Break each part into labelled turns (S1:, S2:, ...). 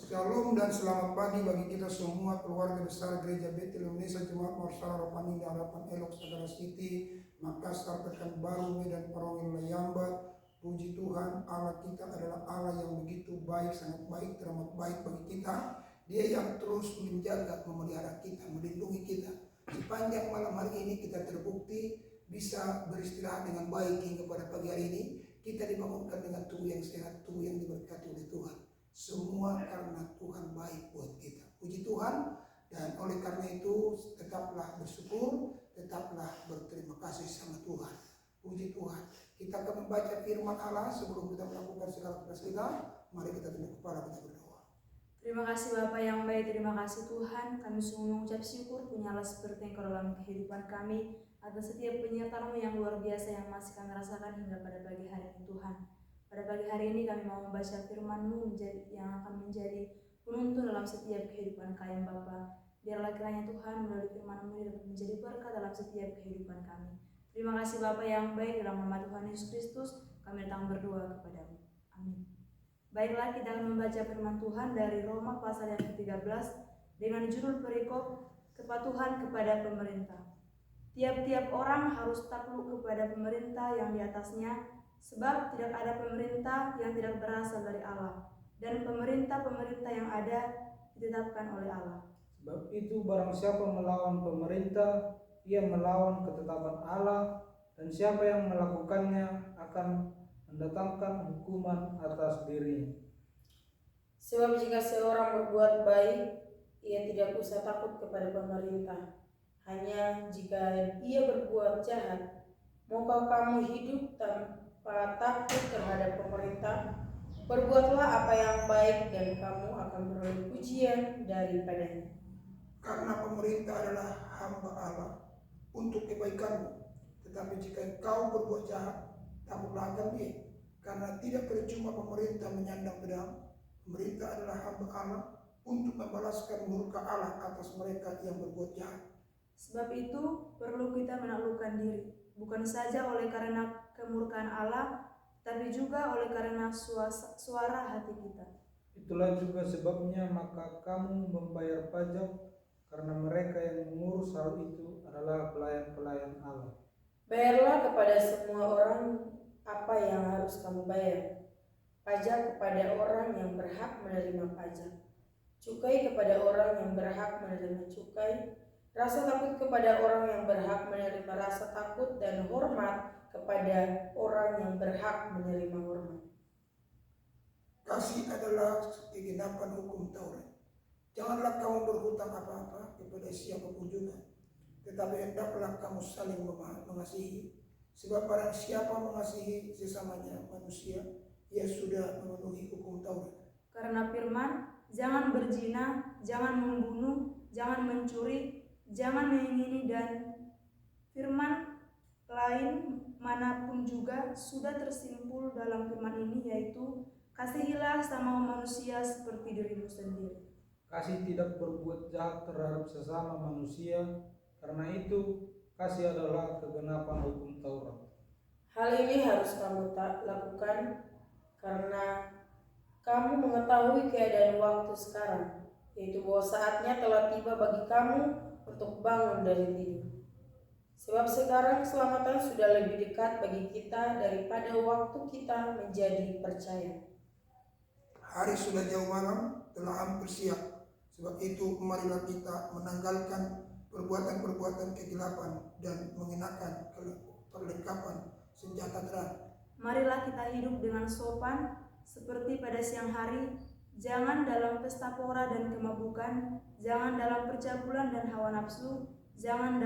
S1: Shalom dan selamat pagi bagi kita semua keluarga besar Gereja Betel Indonesia Jemaat Marsala Rohani Harapan Elok Sagara City, Makassar, Pekanbaru, Medan, Parongin, Layambat. Puji Tuhan, Allah kita adalah Allah yang begitu baik, sangat baik, teramat baik bagi kita. Dia yang terus menjaga, memelihara kita, melindungi kita. Sepanjang malam hari ini kita terbukti bisa beristirahat dengan baik hingga pada pagi hari ini. Kita dibangunkan dengan tubuh yang sehat, tubuh yang diberkati oleh Tuhan. Semua karena Tuhan baik buat kita. Puji Tuhan. Dan oleh karena itu tetaplah bersyukur, tetaplah berterima kasih sama Tuhan. Puji Tuhan. Kita akan membaca firman Allah sebelum kita melakukan segala tugas kita. Mari kita tunduk kepala, kita berdoa.
S2: Terima kasih Bapak yang baik, terima kasih Tuhan. Kami sungguh mengucap syukur punyalah seperti Engkau dalam kehidupan kami, atas setiap penyertaan-Mu yang luar biasa yang masih kami rasakan hingga pada pagi hari ini Tuhan. Pada pagi hari ini kami mau membaca firman-Mu yang akan menjadi penuntun dalam setiap kehidupan kami Bapa. Biarlah kiranya Tuhan melalui firman-Mu dapat menjadi berkat dalam setiap kehidupan kami. Terima kasih Bapa yang baik, dalam nama Tuhan Yesus Kristus kami datang berdoa kepada-Mu. Amin. Baiklah, kita akan membaca firman Tuhan dari Roma pasal yang ke-13 dengan judul perikop kepatuhan kepada pemerintah. Tiap-tiap orang harus takluk kepada pemerintah yang di atasnya, sebab tidak ada pemerintah yang tidak berasal dari Allah, dan pemerintah-pemerintah yang ada ditetapkan oleh Allah.
S3: Sebab itu barang siapa melawan pemerintah, ia melawan ketetapan Allah, dan siapa yang melakukannya akan mendatangkan hukuman atas dirinya.
S4: Sebab jika seorang berbuat baik, ia tidak usah takut kepada pemerintah. Hanya jika ia berbuat jahat, maukah kamu hidup tanpa takut terhadap pemerintah? Berbuatlah apa yang baik dan kamu akan beroleh pujian daripadanya.
S1: Karena pemerintah adalah hamba Allah untuk kebaikanmu. Tetapi jika kau berbuat jahat, takutlah akan dia. Karena tidak percuma pemerintah menyandang pedang. Pemerintah adalah hamba Allah untuk membalaskan murka Allah atas mereka yang berbuat jahat.
S2: Sebab itu perlu kita menaklukkan diri, bukan saja oleh karena kemurkaan Allah, tapi juga oleh karena suara hati kita.
S3: Itulah juga sebabnya maka kamu membayar pajak, karena mereka yang mengurus hal itu adalah pelayan-pelayan Allah.
S4: Bayarlah kepada semua orang apa yang harus kamu bayar. Pajak kepada orang yang berhak menerima pajak, cukai kepada orang yang berhak menerima cukai, rasa takut kepada orang yang berhak menerima rasa takut, dan hormat kepada orang yang berhak menerima hormat.
S1: Kasih adalah kegenapan hukum Taurat. Janganlah kamu berhutang apa-apa kepada siapapun juga, tetapi hendaklah kamu saling mengasihi. Sebab barang siapa mengasihi sesamanya manusia, ia sudah memenuhi hukum Taurat.
S2: Karena firman, jangan berzina, jangan membunuh, jangan mencuri, jangan mengingini, dan firman lain manapun juga sudah tersimpul dalam firman ini, yaitu kasihilah sama manusia seperti dirimu sendiri.
S3: Kasih tidak berbuat jahat terhadap sesama manusia, karena itu kasih adalah kegenapan hukum Taurat.
S4: Hal ini harus kamu lakukan karena kamu mengetahui keadaan waktu sekarang, yaitu bahwa saatnya telah tiba bagi kamu untuk bangun dari tidur. Sebab sekarang keselamatan sudah lebih dekat bagi kita daripada waktu kita menjadi percaya.
S1: Hari sudah jauh malam, telah hampir siang. Sebab itu marilah kita menanggalkan perbuatan-perbuatan kegelapan dan mengenakan perlengkapan senjata terang.
S2: Marilah kita hidup dengan sopan seperti pada siang hari, jangan dalam pesta pora dan kemabukan, jangan dalam percabulan dan hawa nafsu, jangan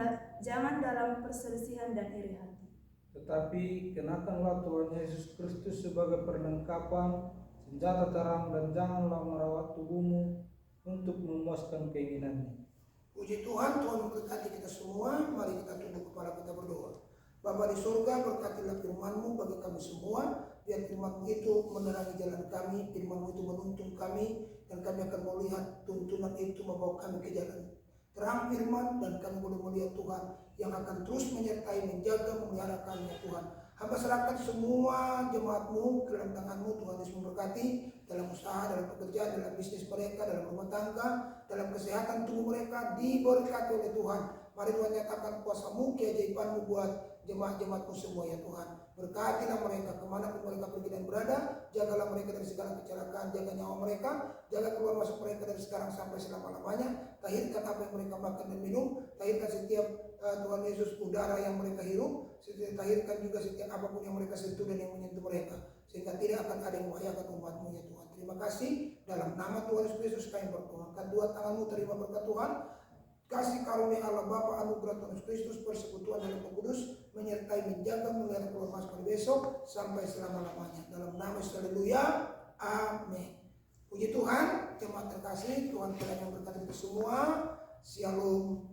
S2: dalam perselisihan dan iri hati.
S3: Tetapi kenakanlah Tuhan Yesus Kristus sebagai perlengkapan senjata terang, dan janganlah merawat tubuhmu untuk memuaskan keinginannya.
S1: Puji Tuhan, Tuhan memberkati kita semua. Mari kita tunduk kepala, kita berdoa. Bapa di surga, berkatilah firman-Mu bagi kami semua. Biar firman itu menerangi jalan kami, firman-Mu itu menuntun kami, dan kami akan melihat tuntunan itu membawa kami ke jalan terang firman, dan kami boleh melihat Tuhan yang akan terus menyertai, menjaga, memelihara kami, Tuhan. Hamba serahkan semua jemaat-Mu ke dalam tangan-Mu, Tuhan Yesus memberkati. dalam usaha, dalam pekerjaan, dalam bisnis mereka, dalam rumah tangga, dalam kesehatan tubuh mereka diberkati oleh Tuhan. Mari Tuhan nyatakan kuasa-Mu, keajaiban-Mu buat jemaat-jemaat-Mu semua ya Tuhan. Berkatilah mereka kemanapun mereka pergi dan berada. Jagalah mereka dari segala kecelakaan, jaga nyawa mereka, jaga keluar masuk mereka dari sekarang sampai selama-lamanya. Tahirkan apa yang mereka makan dan minum, tahirkan setiap Tuhan Yesus udara yang mereka hirup, tahirkan juga setiap apapun yang mereka sentuh dan yang menyentuh mereka, sehingga tidak akan ada yang membahayakan umat-Mu ya Tuhan. Terima kasih, dalam nama Tuhan Yesus kami berdoa. Angkat dua tangan-Mu, terima berkat Tuhan. Kasih karunia Allah Bapa, anugerah Tuhan Yesus Kristus, persekutuan dalam Roh Kudus menyertai, menjaga, mengelihara keluar masuk besok sampai selama-lamanya. Dalam nama Yesus, haleluya, amin. Puji Tuhan, jemaat terkasih, Tuhan kiranya memberkati kita semua. Shalom.